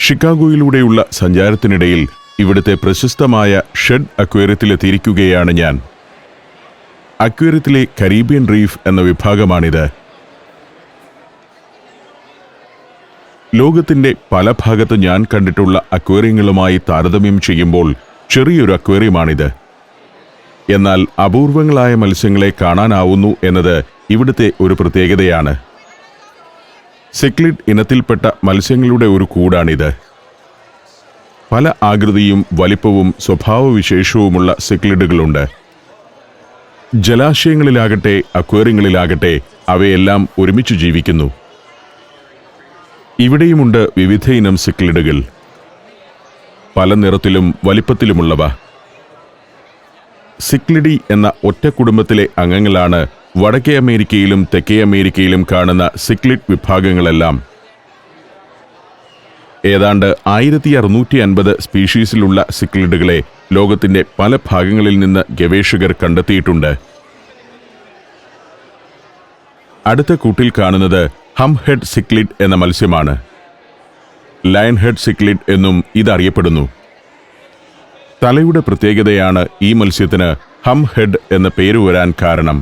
ഷിക്കാഗോയിലൂടെയുള്ള സഞ്ചാരത്തിനിടയിൽ ഇവിടുത്തെ പ്രശസ്തമായ ഷെഡ് അക്വേറിയത്തിലെത്തിയിരിക്കുകയാണ് ഞാൻ. അക്വേറിയത്തിലെ കരീബിയൻ റീഫ് എന്ന വിഭാഗമാണിത്. ലോകത്തിന്റെ പല ഭാഗത്ത് ഞാൻ കണ്ടിട്ടുള്ള അക്വേറിയങ്ങളുമായി താരതമ്യം ചെയ്യുമ്പോൾ ചെറിയൊരു അക്വേറിയമാണിത്. എന്നാൽ അപൂർവങ്ങളായ മത്സ്യങ്ങളെ കാണാനാവുന്നു എന്നത് ഇവിടുത്തെ ഒരു പ്രത്യേകതയാണ്. സിക്ലിഡ് ഇനത്തിൽപ്പെട്ട മത്സ്യങ്ങളുടെ ഒരു കൂടാണിത്. പല ആകൃതിയും വലിപ്പവും സ്വഭാവവിശേഷവുമുള്ള സിക്ലിഡുകളുണ്ട്. ജലാശയങ്ങളിലാകട്ടെ അക്വേറിയങ്ങളിലാകട്ടെ അവയെല്ലാം ഒരുമിച്ച് ജീവിക്കുന്നു. ഇവിടെയുമുണ്ട് വിവിധ ഇനം സിക്ലിഡുകൾ, പല നിറത്തിലും വലിപ്പത്തിലുമുള്ളവ. സിക്ലിഡി എന്ന ഒറ്റ കുടുംബത്തിലെ അംഗങ്ങളാണ് വടക്കേ അമേരിക്കയിലും തെക്കേ അമേരിക്കയിലും കാണുന്ന സിക്ലിഡ് വിഭാഗങ്ങളെല്ലാം. ഏതാണ്ട് 1650 സ്പീഷീസിലുള്ള സിക്ലിഡുകളെ ലോകത്തിന്റെ പല ഭാഗങ്ങളിൽ നിന്ന് ഗവേഷകർ കണ്ടെത്തിയിട്ടുണ്ട്. അടുത്ത കൂട്ടിൽ കാണുന്നത് ഹം ഹെഡ് സിക്ലിഡ് എന്ന മത്സ്യമാണ്. ലയൺ ഹെഡ് സിക്ലിഡ് എന്നും ഇതറിയപ്പെടുന്നു. തലയുടെ പ്രത്യേകതയാണ് ഈ മത്സ്യത്തിന് ഹം ഹെഡ് എന്ന പേര് വരാൻ കാരണം.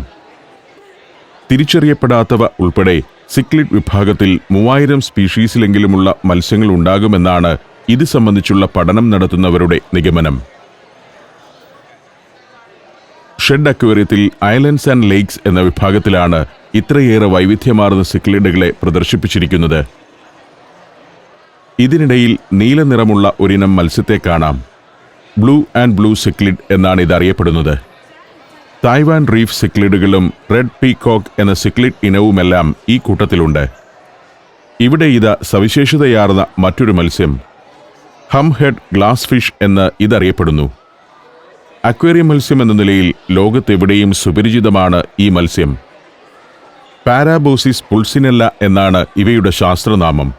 തിരിച്ചറിയപ്പെടാത്തവ ഉൾപ്പെടെ സിക്ലിഡ് വിഭാഗത്തിൽ 3000 സ്പീഷീസിലെങ്കിലുമുള്ള മത്സ്യങ്ങൾ ഉണ്ടാകുമെന്നാണ് ഇത് സംബന്ധിച്ചുള്ള പഠനം നടത്തുന്നവരുടെ നിഗമനം. ഷെഡ് അക്വേറിയത്തിൽ ഐലൻഡ്സ് ആൻഡ് ലേക്സ് എന്ന വിഭാഗത്തിലാണ് ഇത്രയേറെ വൈവിധ്യമാർന്ന സിക്ലിഡുകളെ പ്രദർശിപ്പിച്ചിരിക്കുന്നത്. ഇതിനിടയിൽ നീല നിറമുള്ള ഒരിനം മത്സ്യത്തെ കാണാം. ബ്ലൂ ആൻഡ് ബ്ലൂ സിക്ലിഡ് എന്നാണ് ഇതറിയപ്പെടുന്നത്. തായ്വാൻ റീഫ് സിക്ലിഡുകളും റെഡ് പീകോക്ക് എന്ന സിക്ലിഡ് ഇനവുമെല്ലാം ഈ കൂട്ടത്തിലുണ്ട്. ഇവിടെ ഇത് സവിശേഷതയാർന്ന മറ്റൊരു മത്സ്യം ഹം ഹെഡ് ഗ്ലാസ് ഫിഷ് എന്ന് ഇതറിയപ്പെടുന്നു. അക്വേറിയം മത്സ്യം എന്ന നിലയിൽ ലോകത്തെവിടെയും സുപരിചിതമാണ് ഈ മത്സ്യം. പാരാബോസിസ് പുൾസിനെല്ല എന്നാണ് ഇവയുടെ ശാസ്ത്രനാമം.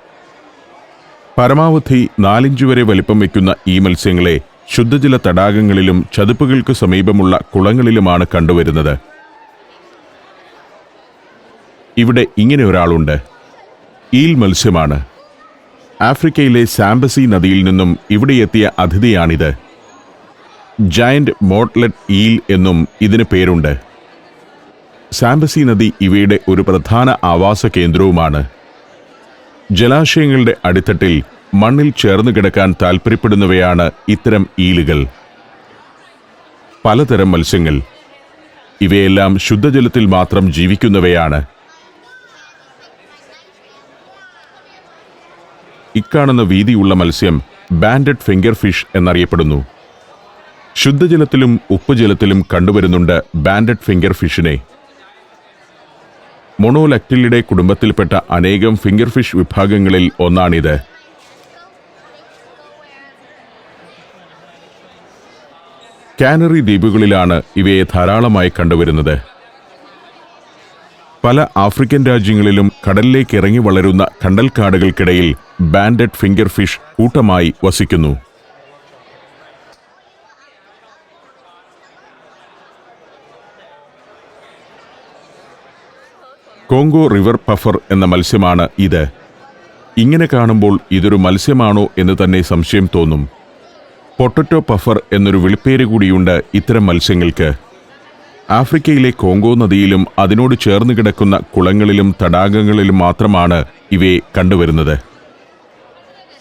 പരമാവധി 4 ഇഞ്ച് വരെ വലിപ്പം വയ്ക്കുന്ന ഈ മത്സ്യങ്ങളെ ശുദ്ധജല തടാകങ്ങളിലും ചതുപ്പുകൾക്ക് സമീപമുള്ള കുളങ്ങളിലുമാണ് കണ്ടുവരുന്നത്. ഇവിടെ ഇങ്ങനെ ഒരാളുണ്ട്. ഈൽ മത്സ്യമാണ്. ആഫ്രിക്കയിലെ സാംബസി നദിയിൽ നിന്നും ഇവിടെ എത്തിയ അതിഥിയാണിത്. ജയന്റ് മോട്ട്ലെറ്റ് ഈൽ എന്നും ഇതിന് പേരുണ്ട്. സാംബസി നദി ഇവയുടെ ഒരു പ്രധാന ആവാസ കേന്ദ്രവുമാണ്. ജലാശയങ്ങളുടെ അടിത്തട്ടിൽ മണ്ണിൽ ചേർന്ന് കിടക്കാൻ താൽപ്പര്യപ്പെടുന്നവയാണ് ഇത്തരം ഈലുകൾ. പലതരം മത്സ്യങ്ങൾ. ഇവയെല്ലാം ശുദ്ധജലത്തിൽ മാത്രം ജീവിക്കുന്നവയാണ്. ഇക്കാണുന്ന വീതിയുള്ള മത്സ്യം ബാൻഡഡ് ഫിംഗർ ഫിഷ് എന്നറിയപ്പെടുന്നു. ശുദ്ധജലത്തിലും ഉപ്പുജലത്തിലും കണ്ടുവരുന്നുണ്ട് ബാൻഡഡ് ഫിംഗർ ഫിഷിനെ. മൊണോലക്റ്റിലിഡെ കുടുംബത്തിൽപ്പെട്ട അനേകം ഫിംഗർ ഫിഷ് വിഭാഗങ്ങളിൽ ഒന്നാണിത്. കാനറി ദ്വീപുകളിലാണ് ഇവയെ ധാരാളമായി കണ്ടുവരുന്നത്. പല ആഫ്രിക്കൻ രാജ്യങ്ങളിലും കടലിലേക്ക് ഇറങ്ങി വളരുന്ന കണ്ടൽക്കാടുകൾക്കിടയിൽ ബാൻഡഡ് ഫിംഗർ ഫിഷ് കൂട്ടമായി വസിക്കുന്നു. കോങ്കോ റിവർ പഫർ എന്ന മത്സ്യമാണ് ഇത്. ഇങ്ങനെ കാണുമ്പോൾ ഇതൊരു മത്സ്യമാണോ എന്ന് തന്നെ സംശയം തോന്നും. പൊട്ടറ്റോ പഫർ എന്നൊരു വിളിപ്പേര് കൂടിയുണ്ട് ഇത്തരം മത്സ്യങ്ങൾക്ക്. ആഫ്രിക്കയിലെ കോങ്കോ നദിയിലും അതിനോട് ചേർന്ന് കിടക്കുന്ന കുളങ്ങളിലും തടാകങ്ങളിലും മാത്രമാണ് ഇവയെ കണ്ടുവരുന്നത്.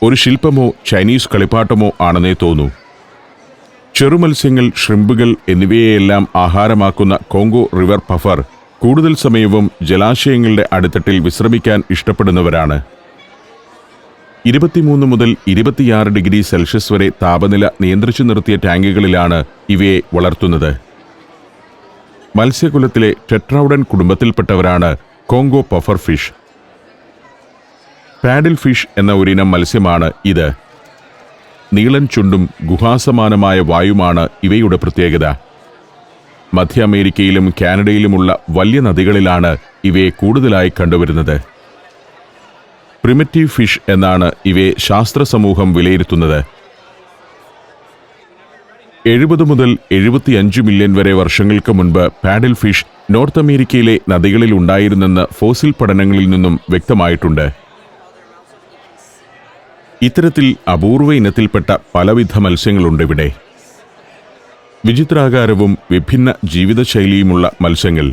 ഒരു ശില്പമോ ചൈനീസ് കളിപ്പാട്ടമോ ആണെന്നേ തോന്നൂ. ചെറുമത്സ്യങ്ങൾ, ഷ്രിമ്പുകൾ എന്നിവയെല്ലാം ആഹാരമാക്കുന്ന കോങ്കോ റിവർ പഫർ കൂടുതൽ സമയവും ജലാശയങ്ങളുടെ അടിത്തട്ടിൽ വിശ്രമിക്കാൻ ഇഷ്ടപ്പെടുന്നവരാണ്. 23 മുതൽ 26 ഡിഗ്രി സെൽഷ്യസ് വരെ താപനില നിയന്ത്രിച്ചു നിർത്തിയ ടാങ്കുകളിലാണ് ഇവയെ വളർത്തുന്നത്. മത്സ്യകുലത്തിലെ ടെട്രൗഡൻ കുടുംബത്തിൽപ്പെട്ടവരാണ് കോങ്കോ പഫർ ഫിഷ്. പാഡിൽ ഫിഷ് എന്ന ഒരിനം മത്സ്യമാണ് ഇത്. നീളൻ ചുണ്ടും ഗുഹാസമാനമായ വായുമാണ് ഇവയുടെ പ്രത്യേകത. മധ്യ അമേരിക്കയിലും കാനഡയിലുമുള്ള വലിയ നദികളിലാണ് ഇവയെ കൂടുതലായി കണ്ടുവരുന്നത്. പ്രിമിറ്റീവ് ഫിഷ് എന്നാണ് ഇവയെ ശാസ്ത്ര സമൂഹം വിലയിരുത്തുന്നത്. 70 മുതൽ 75 മില്യൺ വരെ വർഷങ്ങൾക്ക് മുൻപ് പാഡിൽ ഫിഷ് നോർത്ത് അമേരിക്കയിലെ നദികളിൽ ഉണ്ടായിരുന്നെന്ന് ഫോസിൽ പഠനങ്ങളിൽ നിന്നും വ്യക്തമായിട്ടുണ്ട്. ഇത്തരത്തിൽ അപൂർവ ഇനത്തിൽപ്പെട്ട പലവിധ മത്സ്യങ്ങളുണ്ടിവിടെ. വിചിത്രാകാരവും വിഭിന്ന ജീവിതശൈലിയുമുള്ള മത്സ്യങ്ങൾ.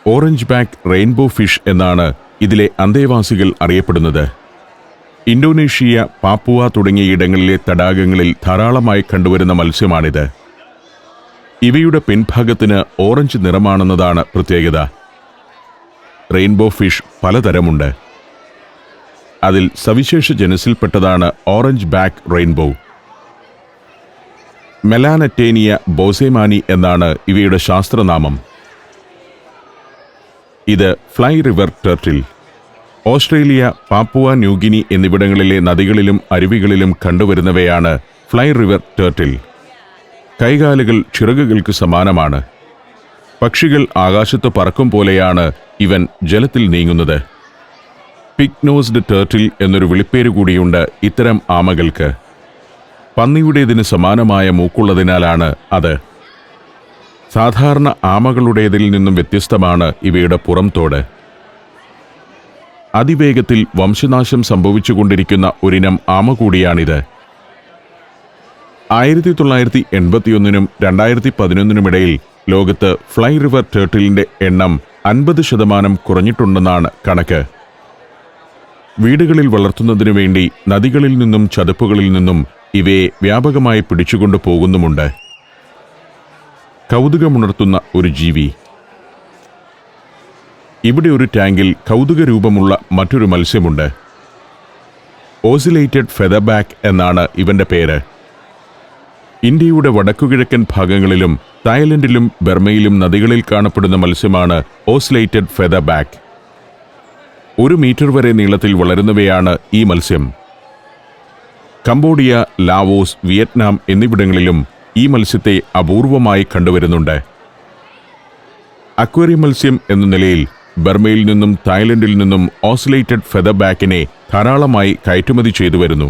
ഓറഞ്ച് ബാക്ക് റെയിൻബോ ഫിഷ് എന്നാണ് ഇതിലെ അന്തേവാസികൾ അറിയപ്പെടുന്നത്. ഇന്തോനേഷ്യ, പാപ്പുവ തുടങ്ങിയ ഇടങ്ങളിലെ തടാകങ്ങളിൽ ധാരാളമായി കണ്ടുവരുന്ന മത്സ്യമാണിത്. ഇവയുടെ പിൻഭാഗത്തിന് ഓറഞ്ച് നിറമാണെന്നതാണ് പ്രത്യേകത. റെയിൻബോ ഫിഷ് പലതരമുണ്ട്. അതിൽ സവിശേഷ ജനസിൽപ്പെട്ടതാണ് orange back rainbow. Melanotaenia boesemani എന്നാണ് ഇവയുടെ ശാസ്ത്രനാമം. ഇത് Fly River turtle. Australia, Papua New Guinea എന്നിവിടങ്ങളിലെ നദികളിലും അരുവികളിലും കണ്ടുവരുന്നവയാണ് ഫ്ലൈ റിവർ ടർട്ടിൽ. കൈകാലുകൾ ചിറകുകൾക്ക് സമാനമാണ്. പക്ഷികൾ ആകാശത്ത് പറക്കും പോലെയാണ് ഇവൻ ജലത്തിൽ നീങ്ങുന്നത്. പിഗ് നോസ്ഡ് ടർട്ടിൽ എന്നൊരു വിളിപ്പേര് കൂടിയുണ്ട് ഇത്തരം ആമകൾക്ക്. പന്നിയുടേതിന് സമാനമായ മൂക്കുള്ളതിനാലാണ് അത്. സാധാരണ ആമകളുടേതിൽ നിന്നും വ്യത്യസ്തമാണ് ഇവയുടെ പുറംതോട്. അതിവേഗത്തിൽ വംശനാശം സംഭവിച്ചുകൊണ്ടിരിക്കുന്ന ഒരിനം ആമ കൂടിയാണിത്. 1981 2011 ലോകത്ത് ഫ്ലൈ റിവർ ടേർട്ടിലിന്റെ എണ്ണം 50% കുറഞ്ഞിട്ടുണ്ടെന്നാണ് കണക്ക്. വീടുകളിൽ വളർത്തുന്നതിനു വേണ്ടി നദികളിൽ നിന്നും ചതുപ്പുകളിൽ നിന്നും ഇവയെ വ്യാപകമായി പിടിച്ചുകൊണ്ടു പോകുന്നുമുണ്ട്. കൗതുകമുണർത്തുന്ന ഒരു ജീവി. ഇവിടെ ഒരു ടാങ്കിൽ കൗതുക രൂപമുള്ള മറ്റൊരു മത്സ്യമുണ്ട്. ഓസിലേറ്റഡ് ഫെദർബാക്ക് എന്നാണ് ഇവന്റെ പേര്. ഇന്ത്യയുടെ വടക്കുകിഴക്കൻ ഭാഗങ്ങളിലും തായ്ലൻഡിലും ബർമയിലും നദികളിൽ കാണപ്പെടുന്ന മത്സ്യമാണ് ഓസിലേറ്റഡ് ഫെദർബാക്ക്. 1 മീറ്റർ വരെ നീളത്തിൽ വളരുന്നവയാണ് ഈ മത്സ്യം. കംബോഡിയ, ലാവോസ്, വിയറ്റ്നാം എന്നിവിടങ്ങളിലും ഈ മത്സ്യത്തെ അപൂർവമായി കണ്ടുവരുന്നുണ്ട്. അക്വേറിയം മത്സ്യം എന്ന നിലയിൽ ബർമയിൽ നിന്നും തായ്ലൻഡിൽ നിന്നും ഓസിലേറ്റഡ് ഫെദർബാക്കിനെ ധാരാളമായി കയറ്റുമതി ചെയ്തു വരുന്നു.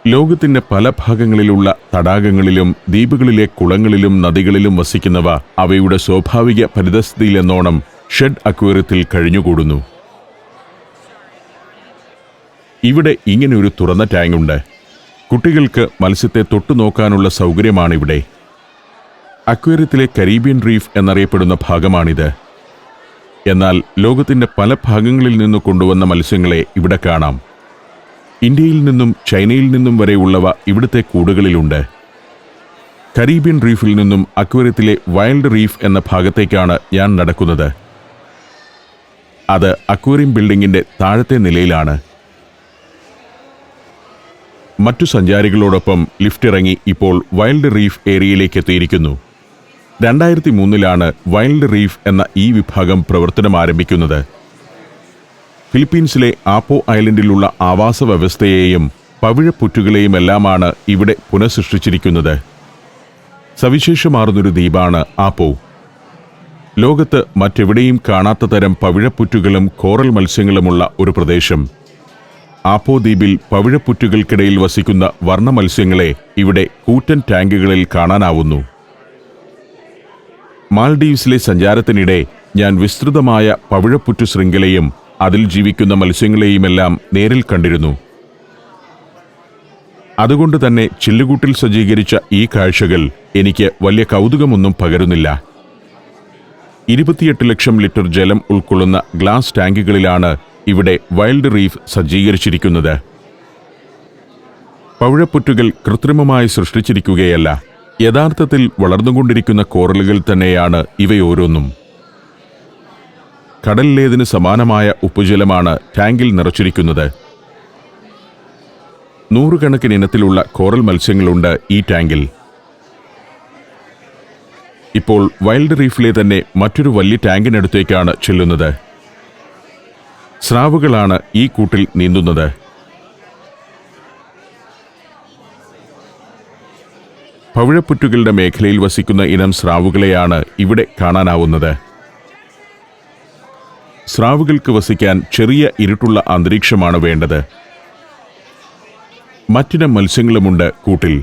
ലോകത്തിന്റെ പല ഭാഗങ്ങളിലുള്ള തടാകങ്ങളിലും ദ്വീപുകളിലെ കുളങ്ങളിലും നദികളിലും വസിക്കുന്നവ അവയുടെ സ്വാഭാവിക പരിതസ്ഥിതിയിലെന്നോണം ഷെഡ് അക്വേറിയത്തിൽ കഴിഞ്ഞുകൂടുന്നു. ഇവിടെ ഇങ്ങനെയൊരു തുറന്ന ടാങ്കുണ്ട്. കുട്ടികൾക്ക് മത്സ്യത്തെ തൊട്ടുനോക്കാനുള്ള സൗകര്യമാണിവിടെ. അക്വേറിയത്തിലെ കരീബിയൻ റീഫ് എന്നറിയപ്പെടുന്ന ഭാഗമാണിത്. എന്നാൽ ലോകത്തിന്റെ പല ഭാഗങ്ങളിൽ നിന്ന് കൊണ്ടുവന്ന മത്സ്യങ്ങളെ ഇവിടെ കാണാം. ഇന്ത്യയിൽ നിന്നും ചൈനയിൽ നിന്നും വരെയുള്ളവ ഇവിടുത്തെ കൂടുകളിലുണ്ട്. കരീബിയൻ റീഫിൽ നിന്നും അക്വേറിയത്തിലെ വൈൽഡ് റീഫ് എന്ന ഭാഗത്തേക്കാണ് ഞാൻ നടക്കുന്നത്. അത് അക്വേറിയം ബിൽഡിങ്ങിന്റെ താഴത്തെ നിലയിലാണ്. മറ്റു സഞ്ചാരികളോടൊപ്പം ലിഫ്റ്റ് ഇറങ്ങി ഇപ്പോൾ വൈൽഡ് റീഫ് ഏരിയയിലേക്ക് എത്തിയിരിക്കുന്നു. 2003 വൈൽഡ് റീഫ് എന്ന ഈ വിഭാഗം പ്രവർത്തനം ആരംഭിക്കുന്നത്. ഫിലിപ്പീൻസിലെ ആപ്പോ ഐലൻഡിലുള്ള ആവാസ വ്യവസ്ഥയെയും പവിഴപ്പുറ്റുകളെയുമെല്ലാമാണ് ഇവിടെ പുനഃസൃഷ്ടിച്ചിരിക്കുന്നത്. സവിശേഷമാർന്നൊരു ദ്വീപാണ് ആപ്പോ. ലോകത്ത് മറ്റെവിടെയും കാണാത്ത തരം പവിഴപ്പുറ്റുകളും കോറൽ മത്സ്യങ്ങളുമുള്ള ഒരു പ്രദേശം. ആപ്പോ ദ്വീപിൽ പവിഴപ്പുറ്റുകൾക്കിടയിൽ വസിക്കുന്ന വർണ്ണ മത്സ്യങ്ങളെ ഇവിടെ കൂറ്റൻ ടാങ്കുകളിൽ കാണാനാവുന്നു. മാൽഡീവ്സിലെ സഞ്ചാരത്തിനിടെ ഞാൻ വിസ്തൃതമായ പവിഴപ്പുറ്റു ശൃംഖലയും അതിൽ ജീവിക്കുന്ന മത്സ്യങ്ങളെയുമെല്ലാം നേരിൽ കണ്ടിരുന്നു. അതുകൊണ്ട് തന്നെ ചില്ലുകൂട്ടിൽ സജ്ജീകരിച്ച ഈ കാഴ്ചകൾ എനിക്ക് വലിയ കൗതുകമൊന്നും പകരുന്നില്ല. 28 ലക്ഷം ലിറ്റർ ജലം ഉൾക്കൊള്ളുന്ന ഗ്ലാസ് ടാങ്കുകളിലാണ് ഇവിടെ വൈൽഡ് റീഫ് സജ്ജീകരിച്ചിരിക്കുന്നത്. പവിഴപ്പുറ്റുകൾ കൃത്രിമമായി സൃഷ്ടിച്ചിരിക്കുകയല്ല. യഥാർത്ഥത്തിൽ വളർന്നുകൊണ്ടിരിക്കുന്ന കോറലുകൾ തന്നെയാണ് ഇവയോരോന്നും. കടലിലേതിന് സമാനമായ ഉപ്പുജലമാണ് ടാങ്കിൽ നിറച്ചിരിക്കുന്നത്. 100 കണക്കിന് ഇനത്തിലുള്ള കോറൽ മത്സ്യങ്ങളുണ്ട് ഈ ടാങ്കിൽ. ഇപ്പോൾ വൈൽഡ് റീഫിലെ തന്നെ മറ്റൊരു വലിയ ടാങ്കിനടുത്തേക്കാണ് ചെല്ലുന്നത്. സ്രാവുകളാണ് ഈ കൂട്ടിൽ നീന്തുന്നത്. പവിഴപ്പുറ്റുകളുടെ മേഖലയിൽ വസിക്കുന്ന ഇനം സ്രാവുകളെയാണ് ഇവിടെ കാണാനാവുന്നത്. സ്രാവുകൾക്ക് വസിക്കാൻ ചെറിയ ഇരുട്ടുള്ള അന്തരീക്ഷമാണ് വേണ്ടത്. മറ്റിനം മത്സ്യങ്ങളുമുണ്ട് കൂട്ടിൽ.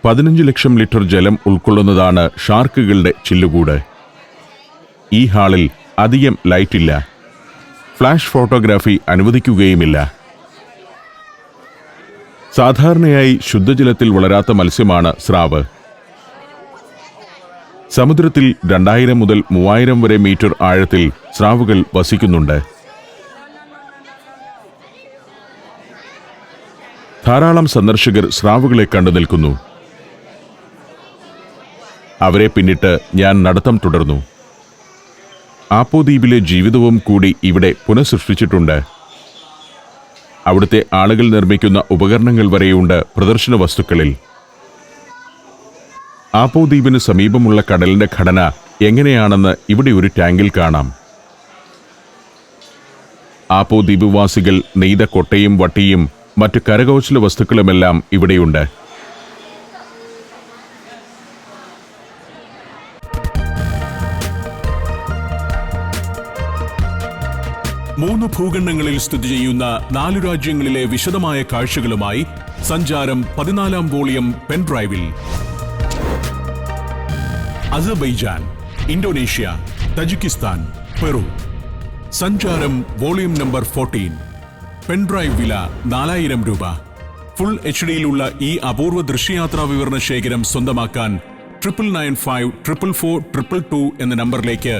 15 ലക്ഷം ലിറ്റർ ജലം ഉൾക്കൊള്ളുന്നതാണ് ഷാർക്കുകളുടെ ചില്ലുകൂട്. ഈ ഹാളിൽ അധികം ലൈറ്റില്ല. Flash photography അനുവദിക്കുകയുമില്ല. സാധാരണയായി ശുദ്ധജലത്തിൽ വളരാത്ത മത്സ്യമാണ് സ്രാവ്. സമുദ്രത്തിൽ 2000 മുതൽ 3000 വരെ മീറ്റർ ആഴത്തിൽ സ്രാവുകൾ വസിക്കുന്നുണ്ട്. ധാരാളം സന്ദർശകർ സ്രാവുകളെ കണ്ടു നിൽക്കുന്നു. അവരെ പിന്നിട്ട് ഞാൻ നടത്തം തുടർന്നു. ആപ്പോദ്വീപിലെ ജീവിതവും കൂടി ഇവിടെ പുനഃസൃഷ്ടിച്ചിട്ടുണ്ട്. അവിടുത്തെ ആളുകൾ നിർമ്മിക്കുന്ന ഉപകരണങ്ങൾ വരെയുണ്ട് പ്രദർശന വസ്തുക്കളിൽ. ആപ്പോദ്വീപിന് സമീപമുള്ള കടലിന്റെ ഘടന എങ്ങനെയാണെന്ന് ഇവിടെ ഒരു ടാങ്കിൽ കാണാം. ആപ്പോദ്വീപുവാസികൾ നെയ്ത കൊട്ടയും വട്ടിയും മറ്റു കരകൗശല വസ്തുക്കളുമെല്ലാം ഇവിടെയുണ്ട്. മൂന്ന് ഭൂഖണ്ഡങ്ങളിൽ സ്ഥിതി ചെയ്യുന്ന 4 രാജ്യങ്ങളിലെ വിശദമായ കാഴ്ചകളുമായി സഞ്ചാരം 14-ാം വോളിയം പെൻഡ്രൈവിൽ. Azerbaijan, Indonesia, Tajikistan, Peru. സഞ്ചാരം വോളിയം നമ്പർ 14. പെൻഡ്രൈവ് വില 4000 രൂപ. ഫുൾ HDയിലുള്ള ഈ അപൂർവ ദൃശ്യയാത്രാ വിവരണ ശേഖരം സ്വന്തമാക്കാൻ 99544422 എന്ന നമ്പറിലേക്ക്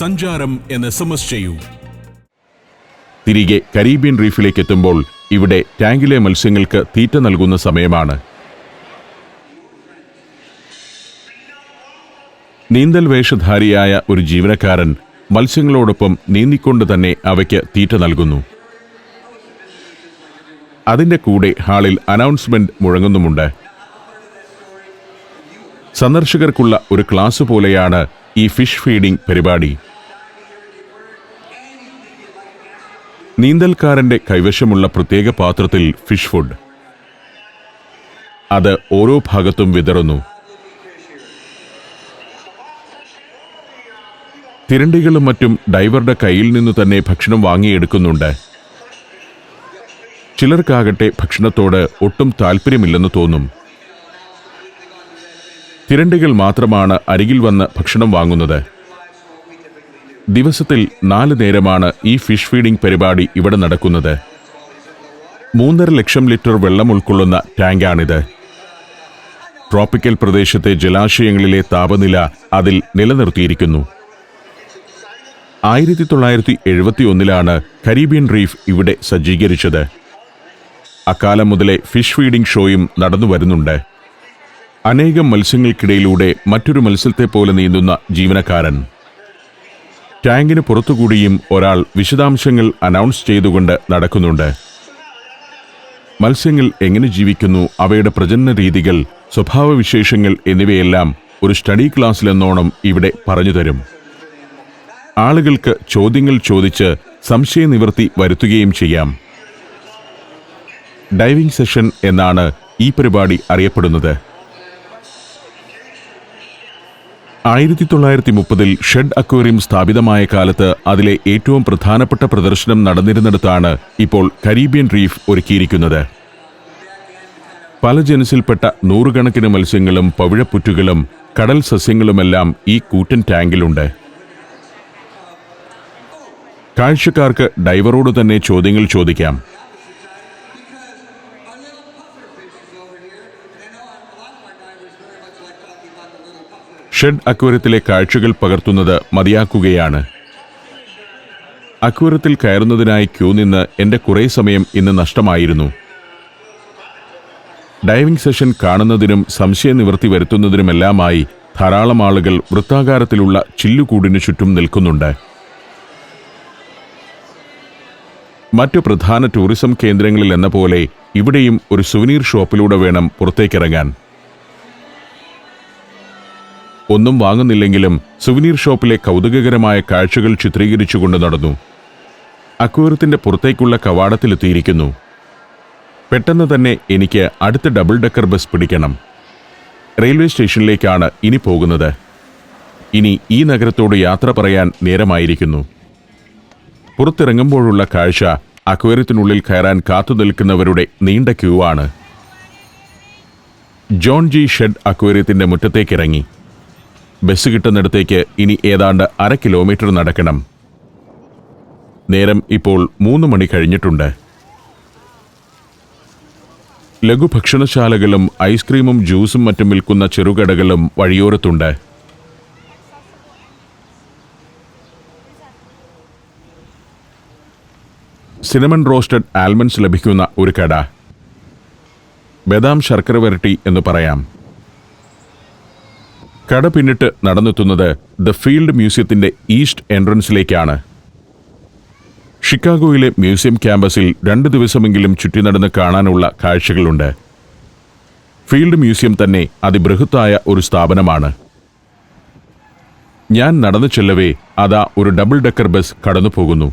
സഞ്ചാരം എന്ന് SMS ചെയ്യൂ. തിരികെ കരീബിയൻ റീഫിലേക്ക് എത്തുമ്പോൾ ഇവിടെ ടാങ്കിലെ മത്സ്യങ്ങൾക്ക് തീറ്റ നൽകുന്ന സമയമാണ്. നീന്തൽ വേഷധാരിയായ ഒരു ജീവനക്കാരൻ മത്സ്യങ്ങളോടൊപ്പം നീന്തിക്കൊണ്ട് തന്നെ അവയ്ക്ക് തീറ്റ നൽകുന്നു. അതിൻ്റെ കൂടെ ഹാളിൽ അനൗൺസ്മെന്റ് മുഴങ്ങുന്നുമുണ്ട്. സന്ദർശകർക്കുള്ള ഒരു ക്ലാസ് പോലെയാണ് ഈ ഫിഷ് ഫീഡിംഗ് പരിപാടി. നീന്തൽക്കാരന്റെ കൈവശമുള്ള പ്രത്യേക പാത്രത്തിൽ ഫിഷ് ഫുഡ്. അത് ഓരോ ഭാഗത്തും വിതറുന്നു. തിരണ്ടികളും മറ്റും ഡൈവറുടെ കയ്യിൽ നിന്നു തന്നെ ഭക്ഷണം വാങ്ങിയെടുക്കുന്നുണ്ട്. ചിലർക്കാകട്ടെ ഭക്ഷണത്തോട് ഒട്ടും താല്പര്യമില്ലെന്ന് തോന്നും. തിരണ്ടികൾ മാത്രമാണ് അരികിൽ വന്ന് ഭക്ഷണം വാങ്ങുന്നത്. ദിവസത്തിൽ 4 നേരമാണ് ഈ ഫിഷ് ഫീഡിംഗ് പരിപാടി ഇവിടെ നടക്കുന്നത്. 3.5 ലക്ഷം ലിറ്റർ വെള്ളം ഉൾക്കൊള്ളുന്ന ടാങ്കാണിത്. ട്രോപ്പിക്കൽ പ്രദേശത്തെ ജലാശയങ്ങളിലെ താപനില അതിൽ നിലനിർത്തിയിരിക്കുന്നു. 1971-ലാണ് കരീബിയൻ റീഫ് ഇവിടെ സജ്ജീകരിച്ചത്. അക്കാലം മുതലേ ഫിഷ് ഫീഡിംഗ് ഷോയും നടന്നു വരുന്നുണ്ട്. അനേകം മത്സ്യങ്ങൾക്കിടയിലൂടെ മറ്റൊരു മത്സ്യത്തെ പോലെ നീന്തുന്ന ജീവനക്കാരൻ. ടാങ്കിന് പുറത്തുകൂടിയും ഒരാൾ വിശദാംശങ്ങൾ അനൗൺസ് ചെയ്തുകൊണ്ട് നടക്കുന്നുണ്ട്. മത്സ്യങ്ങൾ എങ്ങനെ ജീവിക്കുന്നു, അവയുടെ പ്രജനന രീതികൾ, സ്വഭാവവിശേഷങ്ങൾ എന്നിവയെല്ലാം ഒരു സ്റ്റഡി ക്ലാസ്സിലെന്നോണം ഇവിടെ പറഞ്ഞു തരും. ആളുകൾക്ക് ചോദ്യങ്ങൾ ചോദിച്ച് സംശയനിവൃത്തി വരുത്തുകയും ചെയ്യാം. ഡൈവിംഗ് സെഷൻ എന്നാണ് ഈ പരിപാടി അറിയപ്പെടുന്നത്. 1930-ൽ ഷെഡ് അക്വേറിയം സ്ഥാപിതമായ കാലത്ത് അതിലെ ഏറ്റവും പ്രധാനപ്പെട്ട പ്രദർശനം നടന്നിരുന്നിടത്താണ് ഇപ്പോൾ കരീബിയൻ റീഫ് ഒരുക്കിയിരിക്കുന്നത്. പല ജനസിൽപ്പെട്ട 100 കണക്കിന് മത്സ്യങ്ങളും പവിഴപ്പുറ്റുകളും കടൽ സസ്യങ്ങളുമെല്ലാം ഈ കൂറ്റൻ ടാങ്കിലുണ്ട്. കാഴ്ചക്കാർക്ക് ഡൈവറോട് തന്നെ ചോദ്യങ്ങൾ ചോദിക്കാം. ഷെഡ് അക്വേറിയത്തിലെ കാഴ്ചകൾ പകർത്തുന്നത് മതിയാക്കുകയാണ്. അക്വേറിയത്തിൽ കയറുന്നതിനായി ക്യൂ നിന്ന് എൻ്റെ കുറേ സമയം ഇന്ന് നഷ്ടമായിരുന്നു. ഡൈവിംഗ് സെഷൻ കാണുന്നതിനും സംശയനിവൃത്തി വരുത്തുന്നതിനുമെല്ലാമായി ധാരാളം ആളുകൾ വൃത്താകാരത്തിലുള്ള ചില്ലുകൂടിനു ചുറ്റും നിൽക്കുന്നുണ്ട്. മറ്റു പ്രധാന ടൂറിസം കേന്ദ്രങ്ങളിൽ എന്ന പോലെ ഇവിടെയും ഒരു സുവനീർ ഷോപ്പിലൂടെ വേണം പുറത്തേക്കിറങ്ങാൻ. ഒന്നും വാങ്ങുന്നില്ലെങ്കിലും സുവനീർ ഷോപ്പിലെ കൗതുകകരമായ കാഴ്ചകൾ ചിത്രീകരിച്ചുകൊണ്ട് നടന്നു. അക്വേറിയത്തിന്റെ പുറത്തേക്കുള്ള കവാടത്തിലെത്തിയിരിക്കുന്നു. പെട്ടെന്ന് തന്നെ എനിക്ക് അടുത്ത ഡബിൾ ഡെക്കർ ബസ് പിടിക്കണം. റെയിൽവേ സ്റ്റേഷനിലേക്കാണ് ഇനി പോകുന്നത്. ഇനി ഈ നഗരത്തോട് യാത്ര പറയാൻ നേരമായിരിക്കുന്നു. പുറത്തിറങ്ങുമ്പോഴുള്ള കാഴ്ച അക്വേറിയത്തിനുള്ളിൽ കയറാൻ കാത്തുനിൽക്കുന്നവരുടെ നീണ്ട ക്യൂ ആണ്. ജോൺ ജി ഷെഡ് അക്വേറിയത്തിന്റെ മുറ്റത്തേക്കിറങ്ങി. ബസ് കിട്ടുന്നിടത്തേക്ക് ഇനി ഏതാണ്ട് 1/2 കിലോമീറ്റർ നടക്കണം. നേരം ഇപ്പോൾ 3 മണി കഴിഞ്ഞിട്ടുണ്ട്. ലഘുഭക്ഷണശാലകളും ഐസ്ക്രീമും ജ്യൂസും മറ്റും വിൽക്കുന്ന ചെറുകടകളും വഴിയോരത്തുണ്ട്. സിനമൺ റോസ്റ്റഡ് ആൽമണ്ട്സ് ലഭിക്കുന്ന ഒരു കട. ബദാം ശർക്കര വരട്ടി എന്ന് പറയാം. കട പിന്നിട്ട് നടന്നെത്തുന്നത് ദ ഫീൽഡ് മ്യൂസിയത്തിന്റെ ഈസ്റ്റ് എൻട്രൻസിലേക്കാണ്. ഷിക്കാഗോയിലെ മ്യൂസിയം ക്യാമ്പസിൽ 2 ദിവസമെങ്കിലും ചുറ്റി നടന്ന് കാണാനുള്ള കാഴ്ചകളുണ്ട്. ഫീൽഡ് മ്യൂസിയം തന്നെ അതിബൃഹത്തായ ഒരു സ്ഥാപനമാണ്. ഞാൻ നടന്നു ചെല്ലവേ അതാ ഒരു ഡബിൾ ഡെക്കർ ബസ് കടന്നു പോകുന്നു.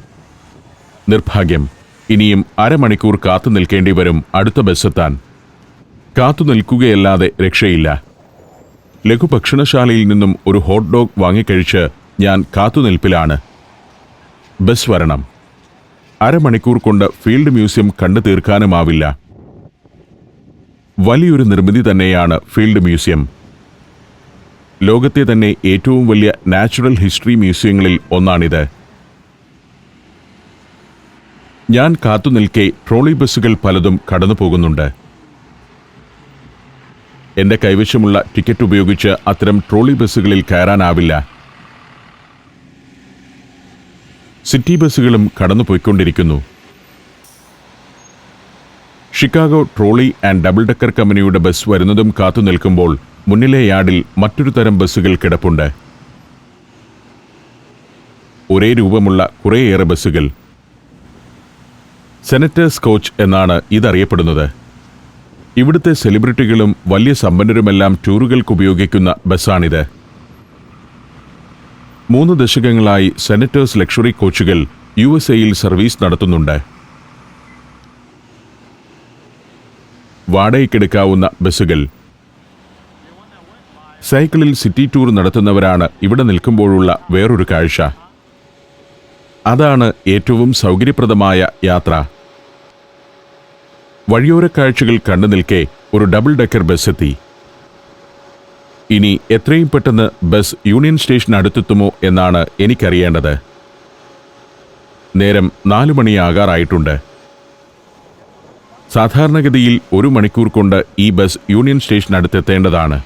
നിർഭാഗ്യം, ഇനിയും 1/2 മണിക്കൂർ കാത്തു നിൽക്കേണ്ടി വരും അടുത്ത ബസ്സെത്താൻ. കാത്തു നിൽക്കുകയല്ലാതെ രക്ഷയില്ല. ലഘുഭക്ഷണശാലയിൽ നിന്നും ഒരു ഹോട്ട് ഡോഗ് വാങ്ങിക്കഴിച്ച് ഞാൻ കാത്തുനിൽപ്പിലാണ്. ബസ് വരണം. 1/2 മണിക്കൂർ കൊണ്ട് ഫീൽഡ് മ്യൂസിയം കണ്ടു തീർക്കാനുമാവില്ല. വലിയൊരു നിർമ്മിതി തന്നെയാണ് ഫീൽഡ് മ്യൂസിയം. ലോകത്തെ തന്നെ ഏറ്റവും വലിയ നാച്ചുറൽ ഹിസ്റ്ററി മ്യൂസിയങ്ങളിൽ ഒന്നാണിത്. ഞാൻ കാത്തുനിൽക്കെ ട്രോളി ബസ്സുകൾ പലതും കടന്നു പോകുന്നുണ്ട്. എന്റെ കൈവശമുള്ള ടിക്കറ്റ് ഉപയോഗിച്ച് അത്തരം ട്രോളി ബസ്സുകളിൽ കയറാനാവില്ല. സിറ്റി ബസ്സുകളും കടന്നുപോയിക്കൊണ്ടിരിക്കുന്നു. Chicago trolley and double decker കമ്പനിയുടെ ബസ് വരുന്നതും കാത്തു നിൽക്കുമ്പോൾ മുന്നിലെ യാർഡിൽ മറ്റൊരു തരം ബസ്സുകൾ കിടപ്പുണ്ട്. ഒരേ രൂപമുള്ള കുറേയേറെ ബസ്സുകൾ. സെനറ്റേഴ്സ് കോച്ച് എന്നാണ് ഇതറിയപ്പെടുന്നത്. ഇവിടുത്തെ സെലിബ്രിറ്റികളും വലിയ സമ്പന്നരുമെല്ലാം ടൂറുകൾക്ക് ഉപയോഗിക്കുന്ന ബസ്സാണിത്. 3 ദശകങ്ങളായി സെനറ്റേഴ്സ് ലക്ഷറി കോച്ചുകൾ USA-യിൽ സർവീസ് നടത്തുന്നുണ്ട്. വാടകയ്ക്കെടുക്കാവുന്ന ബസ്സുകൾ. സൈക്കിളിൽ സിറ്റി ടൂർ നടത്തുന്നവരാണ് ഇവിടെ നിൽക്കുമ്പോഴുള്ള വേറൊരു കാഴ്ച. അതാണ് ഏറ്റവും സൗകര്യപ്രദമായ യാത്ര. വഴിയോര കാഴ്ചകൾ കണ്ടു നിൽക്കെ ഒരു ഡബിൾ ഡെക്കർ ബസ് എത്തി. ഇനി എത്രയും പെട്ടെന്ന് ബസ് യൂണിയൻ സ്റ്റേഷൻ അടുത്തെത്തുമോ എന്നാണ് എനിക്കറിയേണ്ടത്. നേരം 4 മണിയാകാറായിട്ടുണ്ട്. സാധാരണഗതിയിൽ 1 മണിക്കൂർ കൊണ്ട് ഈ ബസ് യൂണിയൻ സ്റ്റേഷൻ അടുത്തെത്തേണ്ടതാണ്.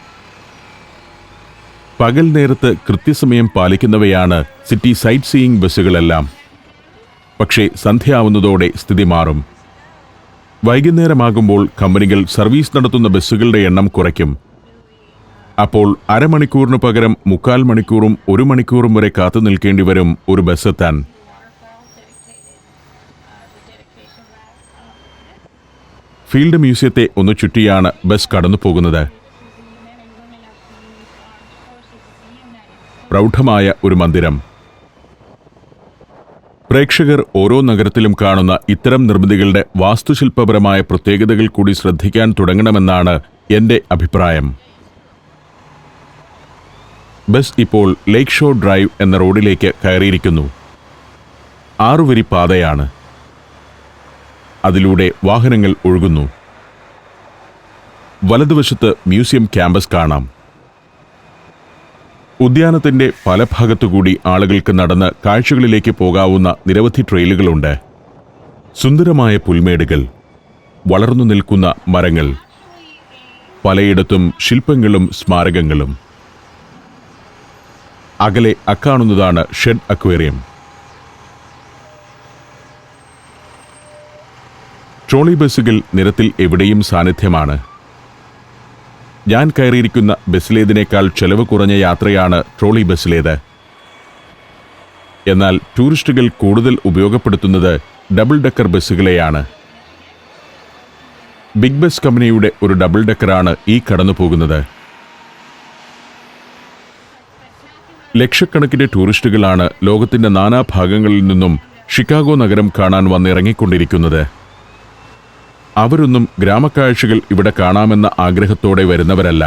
പകൽ നേരത്ത് കൃത്യസമയം പാലിക്കുന്നവയാണ് സിറ്റി സൈറ്റ് സീയിങ് ബസ്സുകളെല്ലാം. പക്ഷേ സന്ധ്യയാവുന്നതോടെ സ്ഥിതി മാറും. വൈകുന്നേരമാകുമ്പോൾ കമ്പനികൾ സർവീസ് നടത്തുന്ന ബസ്സുകളുടെ എണ്ണം കുറയ്ക്കും. അപ്പോൾ 1/2 മണിക്കൂറിന് പകരം 3/4 മണിക്കൂറും 1 മണിക്കൂറും വരെ കാത്തു നിൽക്കേണ്ടി വരും ഒരു ബസ്സെത്താൻ. ഫീൽഡ് മ്യൂസിയത്തെ ഒന്ന് ചുറ്റിയാണ് ബസ് കടന്നു പോകുന്നത്. പ്രൗഢമായ ഒരു മന്ദിരം. പ്രേക്ഷകർ ഓരോ നഗരത്തിലും കാണുന്ന ഇത്തരം നിർമ്മിതികളുടെ വാസ്തുശില്പപരമായ പ്രത്യേകതകൾ കൂടി ശ്രദ്ധിക്കാൻ തുടങ്ങണമെന്നാണ് എൻ്റെ അഭിപ്രായം. ബസ് ഇപ്പോൾ ലേക്ക് ഷോർ ഡ്രൈവ് എന്ന റോഡിലേക്ക് കയറിയിരിക്കുന്നു. 6 വരി പാതയാണ്. അതിലൂടെ വാഹനങ്ങൾ ഒഴുകുന്നു. വലതുവശത്ത് മ്യൂസിയം ക്യാമ്പസ് കാണാം. ഉദ്യാനത്തിന്റെ പല ഭാഗത്തുകൂടി ആളുകൾക്ക് നടന്ന് കാഴ്ചകളിലേക്ക് പോകാവുന്ന നിരവധി ട്രെയിലുകളുണ്ട്. സുന്ദരമായ പുൽമേടുകൾ, വളർന്നു നിൽക്കുന്ന മരങ്ങൾ, പലയിടത്തും ശില്പങ്ങളും സ്മാരകങ്ങളും. അകലെ അക്കാണുന്നതാണ് ഷെഡ് അക്വേറിയം. ട്രോളി ബസ്സുകൾ നിരത്തിൽ എവിടെയും സാന്നിധ്യമാണ്. ഞാൻ കയറിയിരിക്കുന്ന ബസ്സിലേതിനേക്കാൾ ചെലവ് കുറഞ്ഞ യാത്രയാണ് ട്രോളി ബസ്സിലേത്. എന്നാൽ ടൂറിസ്റ്റുകൾ കൂടുതൽ ഉപയോഗപ്പെടുത്തുന്നത് ഡബിൾ ഡെക്കർ ബസ്സുകളെയാണ്. ബിഗ് ബസ് കമ്പനിയുടെ ഒരു ഡബിൾ ഡെക്കറാണ് ഈ കടന്നു പോകുന്നത്. ലക്ഷക്കണക്കിന് ടൂറിസ്റ്റുകളാണ് ലോകത്തിന്റെ നാനാഭാഗങ്ങളിൽ നിന്നും ഷിക്കാഗോ നഗരം കാണാൻ വന്നിറങ്ങിക്കൊണ്ടിരിക്കുന്നത്. അവരൊന്നും ഗ്രാമക്കാഴ്ചകൾ ഇവിടെ കാണാമെന്ന ആഗ്രഹത്തോടെ വരുന്നവരല്ല.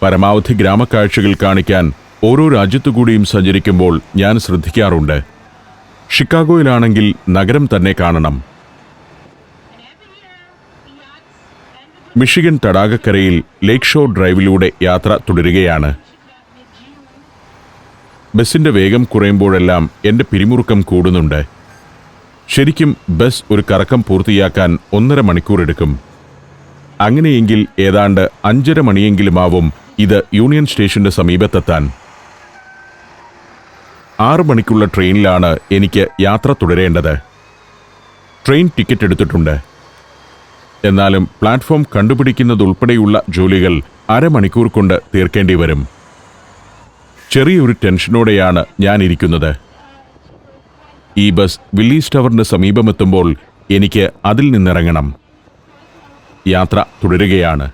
പരമാവധി ഗ്രാമക്കാഴ്ചകൾ കാണിക്കാൻ ഓരോ രാജ്യത്തുകൂടിയും സഞ്ചരിക്കുമ്പോൾ ഞാൻ ശ്രദ്ധിക്കാറുണ്ട്. ഷിക്കാഗോയിലാണെങ്കിൽ നഗരം തന്നെ കാണണം. മിഷിഗൺ തടാകക്കരയിൽ ലേക്ക് ഷോർ ഡ്രൈവിലൂടെ യാത്ര തുടരുകയാണ്. ബസിന്റെ വേഗം കുറയുമ്പോഴെല്ലാം എൻ്റെ പിരിമുറുക്കം കൂടുന്നുണ്ട്. ശരിക്കും ബസ് ഒരു കറക്കം പൂർത്തിയാക്കാൻ 1.5 മണിക്കൂർ എടുക്കും. അങ്ങനെയെങ്കിൽ ഏതാണ്ട് 5:30 മണിയെങ്കിലുമാവും ഇത് യൂണിയൻ സ്റ്റേഷന്റെ സമീപത്തെത്താൻ. 6 മണിക്കുള്ള ട്രെയിനിലാണ് എനിക്ക് യാത്ര തുടരേണ്ടത്. ട്രെയിൻ ടിക്കറ്റ് എടുത്തിട്ടുണ്ട്. എന്നാലും പ്ലാറ്റ്ഫോം കണ്ടുപിടിക്കുന്നതുൾപ്പെടെയുള്ള ജോലികൾ 1/2 മണിക്കൂർ കൊണ്ട് തീർക്കേണ്ടി വരും. ചെറിയൊരു ടെൻഷനോടെയാണ് ഞാൻ ഇരിക്കുന്നത്. ഈ ബസ് വില്ലീസ് ടവറിന് സമീപമെത്തുമ്പോൾ എനിക്ക് അതിൽ നിന്നിറങ്ങണം. യാത്ര തുടരുകയാണ്.